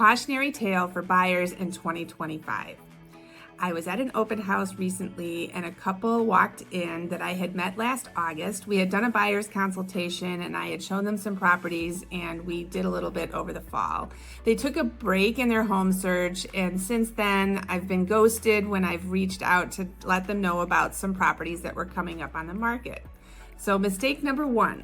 cautionary tale for buyers in 2025. I was at an open house recently and a couple walked in that I had met last August. We had done a buyer's consultation and I had shown them some properties and we did a little bit over the fall. They took a break in their home search, and since then I've been ghosted when I've reached out to let them know about some properties that were coming up on the market. So mistake number one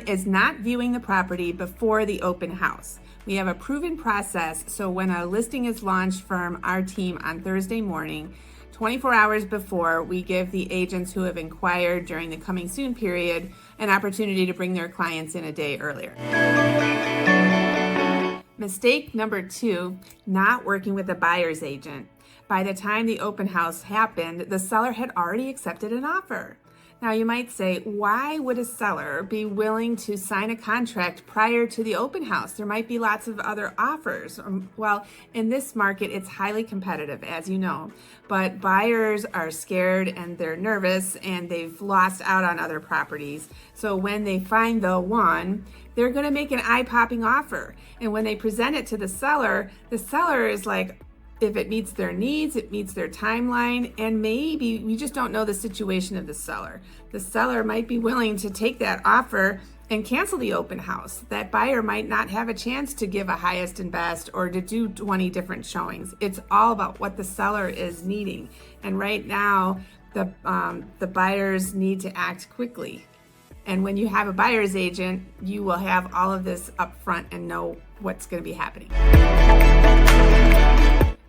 is not viewing the property before the open house. We have a proven process, so when a listing is launched from our team on Thursday morning, 24 hours before, we give the agents who have inquired during the coming soon period an opportunity to bring their clients in a day earlier. Mistake number two, not working with a buyer's agent. By the time the open house happened, the seller had already accepted an offer. Now you might say, why would a seller be willing to sign a contract prior to the open house? There might be lots of other offers. Well, in this market, it's highly competitive, as you know, but buyers are scared and they're nervous and they've lost out on other properties. So when they find the one, they're going to make an eye-popping offer. And when they present it to the seller is like, if it meets their needs, it meets their timeline, and maybe we just don't know the situation of the seller. The seller might be willing to take that offer and cancel the open house. That buyer might not have a chance to give a highest and best or to do 20 different showings. It's all about what the seller is needing. And right now, the buyers need to act quickly. And when you have a buyer's agent, you will have all of this up front and know what's going to be happening.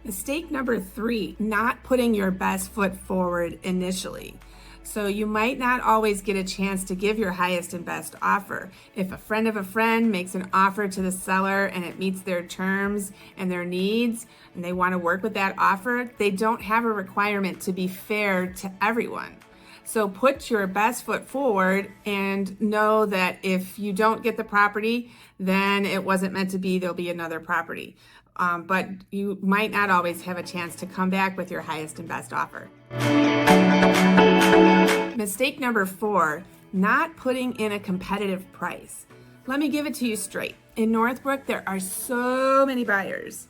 Mistake number three, not putting your best foot forward initially. So you might not always get a chance to give your highest and best offer. If a friend of a friend makes an offer to the seller and it meets their terms and their needs and they want to work with that offer, they don't have a requirement to be fair to everyone. So put your best foot forward and know that if you don't get the property, then it wasn't meant to be, there'll be another property. But you might not always have a chance to come back with your highest and best offer. Mistake number four, not putting in a competitive price. Let me give it to you straight. In Northbrook, there are so many buyers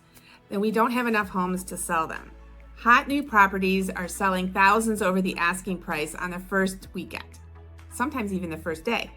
and we don't have enough homes to sell them. Hot new properties are selling thousands over the asking price on the first weekend, sometimes even the first day.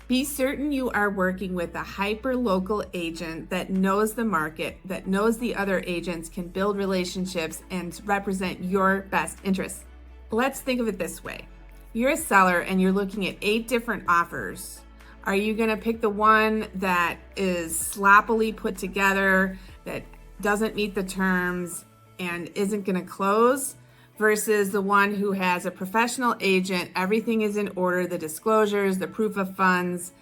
Be certain you are working with a hyper-local agent that knows the market, that knows the other agents can build relationships and represent your best interests. Let's think of it this way. You're a seller and you're looking at 8 different offers. Are you going to pick the one that is sloppily put together, that doesn't meet the terms, and isn't going to close, versus the one who has a professional agent, everything is in order, the disclosures, the proof of funds,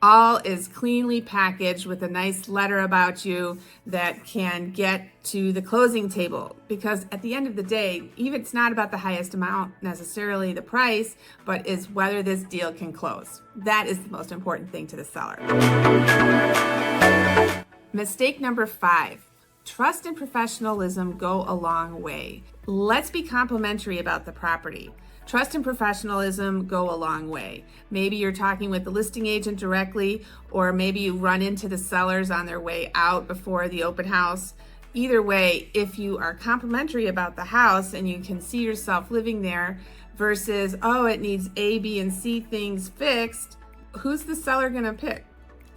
all is cleanly packaged with a nice letter about you that can get to the closing table? Because at the end of the day, even it's not about the highest amount, necessarily the price, but is whether this deal can close. That is the most important thing to the seller. Mistake number 5. Trust and professionalism go a long way. Let's be complimentary about the property. Trust and professionalism go a long way. Maybe you're talking with the listing agent directly, or maybe you run into the sellers on their way out before the open house. Either way, if you are complimentary about the house and you can see yourself living there versus, oh, it needs A, B, and C things fixed, who's the seller going to pick?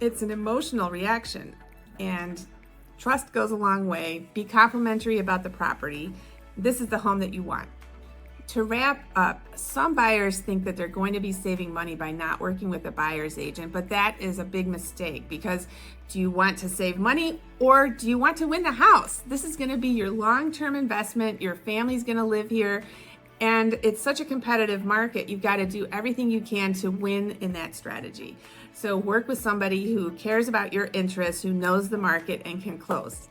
It's an emotional reaction, and trust goes a long way. Be complimentary about the property. This is the home that you want. To wrap up, some buyers think that they're going to be saving money by not working with a buyer's agent, but that is a big mistake, because do you want to save money or do you want to win the house? This is going to be your long-term investment. Your family's going to live here, and it's such a competitive market. You've got to do everything you can to win in that strategy. So work with somebody who cares about your interests, who knows the market and can close.